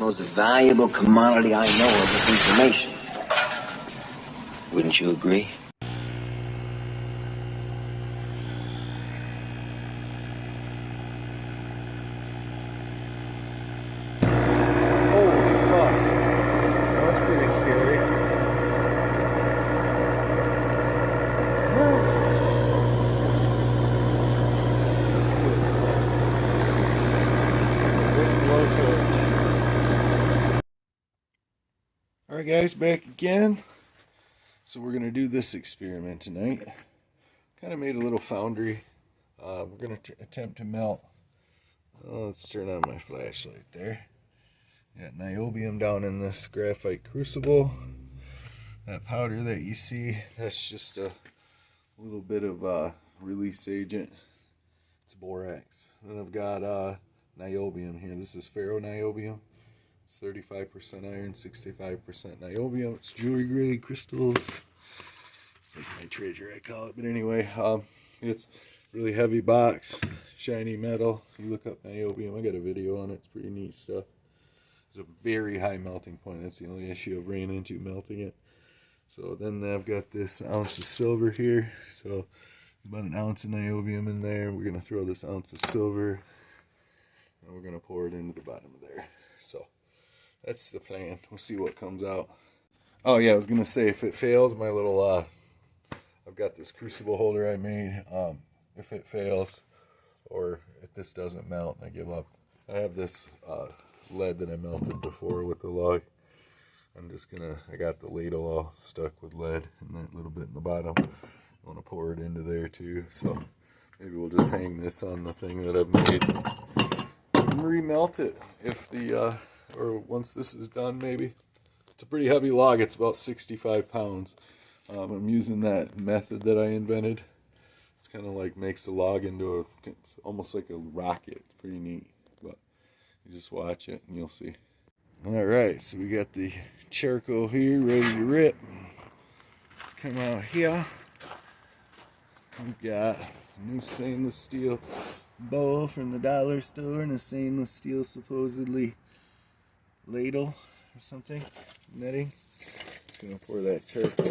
most valuable commodity I know of is information. Wouldn't you agree? Holy fuck. That's pretty scary. That's good. Alright guys, back again. So we're going to do this experiment tonight. Kind of made a little foundry. We're going to attempt to melt. Let's turn on my flashlight there. Got niobium down in this graphite crucible. That powder that you see, that's just a little bit of release agent. It's borax. Then I've got niobium here. This is ferroniobium. It's 35% iron, 65% niobium. It's jewelry grade crystals. It's like my treasure, I call it. But anyway, it's really heavy box, shiny metal. You look up niobium. I got a video on it. It's pretty neat stuff. It's a very high melting point. That's the only issue I've ran into melting it. So then I've got this ounce of silver here. So about an ounce of niobium in there. We're going to throw this ounce of silver and we're going to pour it into the bottom of there. So that's the plan. We'll see what comes out. Oh yeah, I was going to say, if it fails, my little, I've got this crucible holder I made. If it fails or if this doesn't melt, I give up. I have this lead that I melted before with the log. I'm just gonna, I got the ladle all stuck with lead and that little bit in the bottom. I want to pour it into there too, so maybe we'll just hang this on the thing that I've made and remelt it if the or once this is done. Maybe it's a pretty heavy log. It's about 65 pounds. I'm using that method that I invented. It's kind of like makes the log into a, it's almost like a rocket. It's pretty neat, but you just watch it and you'll see. Alright, so we got the charcoal here ready to rip. Let's come out here. We've got a new stainless steel bowl from the dollar store and a stainless steel supposedly ladle or something, netting. Just gonna pour that charcoal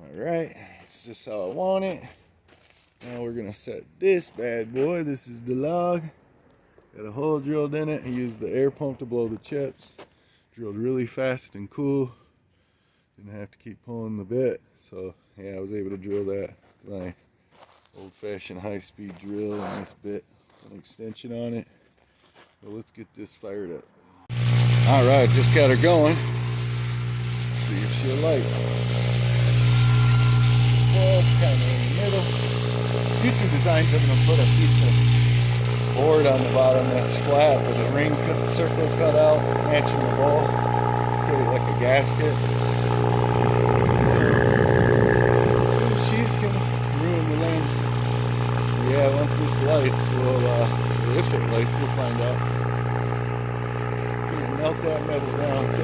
on there. Alright, it's just how I want it. Now we're gonna set this bad boy. This is the log. Got a hole drilled in it. I used the air pump to blow the chips. Drilled really fast and cool. Didn't have to keep pulling the bit. So yeah, I was able to drill that with my old-fashioned high-speed drill and this bit, an extension on it. So let's get this fired up. Alright, just got her going. Let's see if she'll light. Well, it's kind of in the middle. Future designs, I'm going to put a piece of board on the bottom that's flat with a ring circle cut out, matching the bowl. Create it like a gasket. And she's gonna ruin the lens. Yeah, once this lights, we'll, if it lights, we'll find out. We'll melt that metal down. So,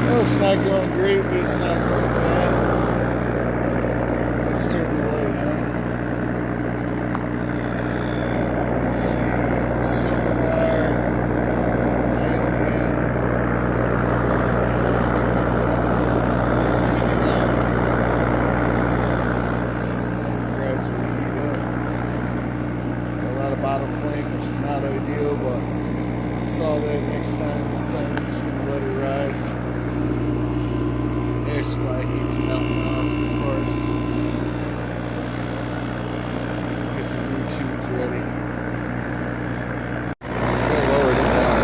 well, it's not going great, but it's not going bad. Let's turn the light on. Bottom flame, which is not ideal, but saw that next time. This time we're just gonna let it ride. Air supply keeps melting off, of course. Get some new tubes ready. We'll lower it down.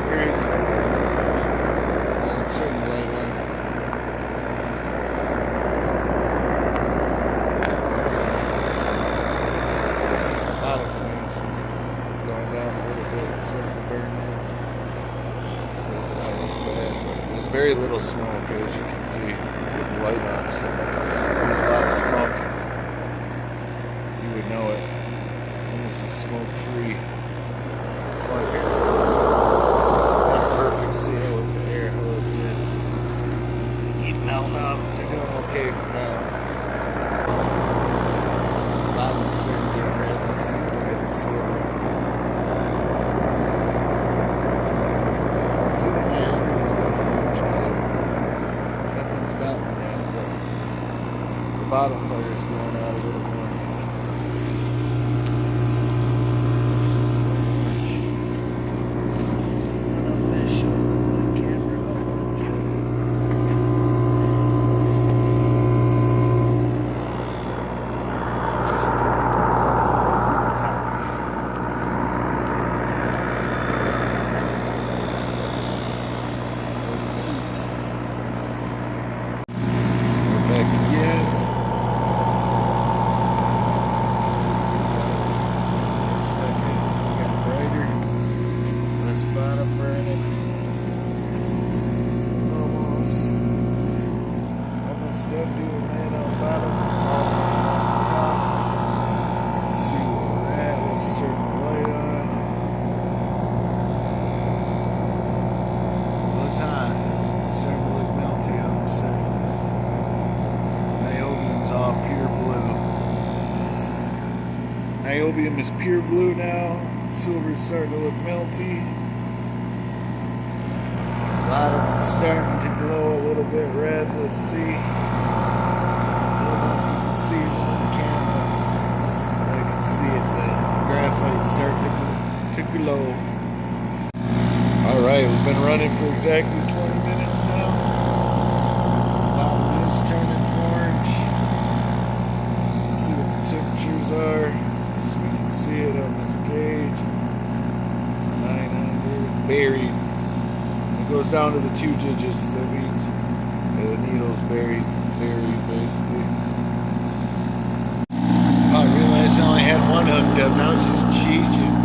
Crazy. It's certain light one. There's very little smoke, as you can see with the light on. So there's a lot of smoke. You would know it. And this is smoke free. Perfect seal with the air hose is. Keep melting up. They're doing okay for now. bottom part is going out a little more. Niobium is pure blue now. Silver's starting to look melty. Bottom is starting to glow a little bit red. Let's see. I don't know if you can see it on the camera. I can see it. The graphite starting to glow. Alright, we've been running for exactly 20 minutes now. Bottom is turning orange. Let's see what the temperatures are. So we can see it on this gauge. It's 900 buried. It goes down to the 2 digits. That means the needle's buried basically. Oh, I realized I only had one hooked up. Now it's just cheating.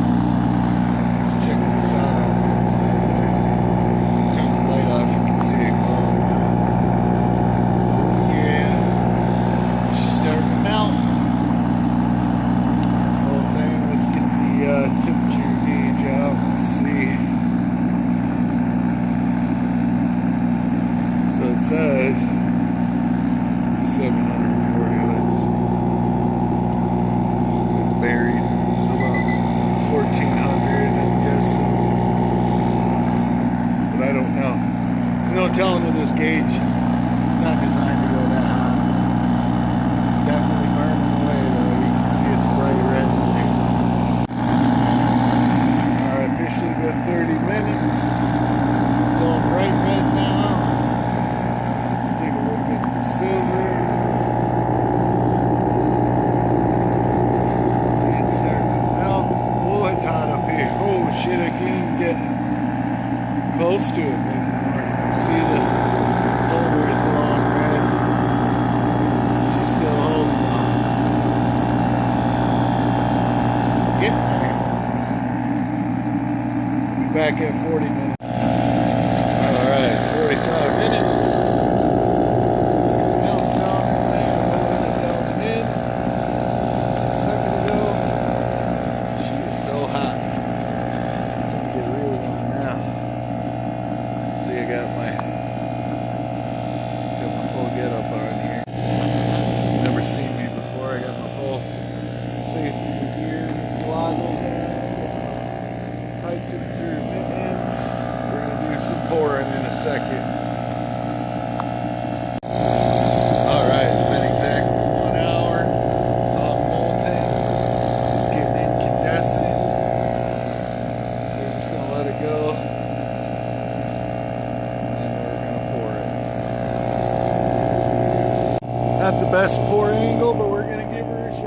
Let's check this out. So, turn the light off. You can see it glowing. Oh yeah, she's starting to melt. Temperature gauge out. Let's see. So it says 740. It's buried. So about 1400, I'm guessing. But I don't know. There's no telling with this gauge. It's not designed to go that high. It's definitely burning away though. You can see it's bright red. Officially been 30 minutes. Going bright red now. Let's take a look at the silver. See it starting to melt. Oh, it's hot up here. Oh shit, I can't even get close to it anymore. See the holder is glowing red. She's still holding on. Get there. Back at 40 minutes. Alright, 45 minutes. Melting down there, melting in. Just a second ago. She is so hot. I think they really want now. See, I got my full get up on here. Never seen me before. I got my full safety gear, goggles on. High temperature mittens. We're going to do some pouring in a second. Alright, it's been exactly 1 hour. It's all molten. It's getting incandescent. We're just going to let it go. And we're going to pour it. Not the best pour angle, but we're going to give her a shot.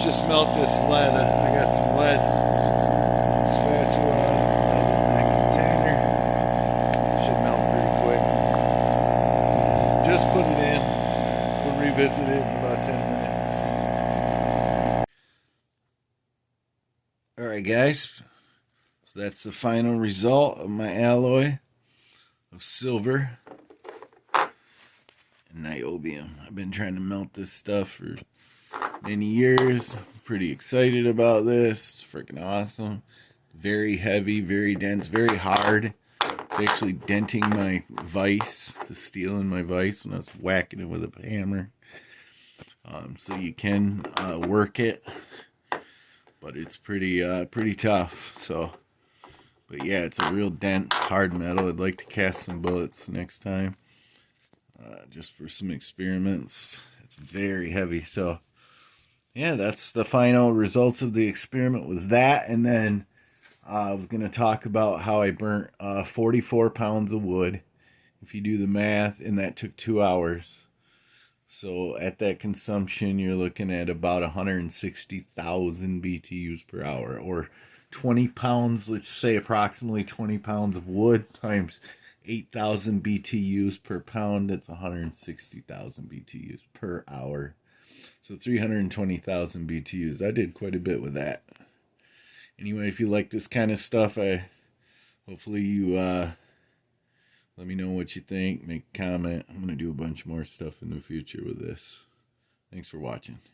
let's just melt this lead. I got some lead spatula in that container. Should melt pretty quick. Just put it in. We'll revisit it in about 10 minutes. Alright guys, so that's the final result of my alloy of silver and niobium. I've been trying to melt this stuff for many years. I'm pretty excited about this. It's freaking awesome. Very heavy, very dense, very hard. It's actually denting my vise, the steel in my vise when I was whacking it with a hammer. So you can work it, but it's pretty tough. So, but yeah, it's a real dense, hard metal. I'd like to cast some bullets next time, just for some experiments. It's very heavy. So yeah, that's the final results of the experiment was that. And then I was going to talk about how I burnt 44 pounds of wood, if you do the math, and that took 2 hours. So at that consumption, you're looking at about 160,000 BTUs per hour, or 20 pounds, let's say approximately 20 pounds of wood times 8,000 BTUs per pound. That's 160,000 BTUs per hour. So 320,000 BTUs. I did quite a bit with that. Anyway, if you like this kind of stuff, hopefully you let me know what you think. Make a comment. I'm going to do a bunch more stuff in the future with this. Thanks for watching.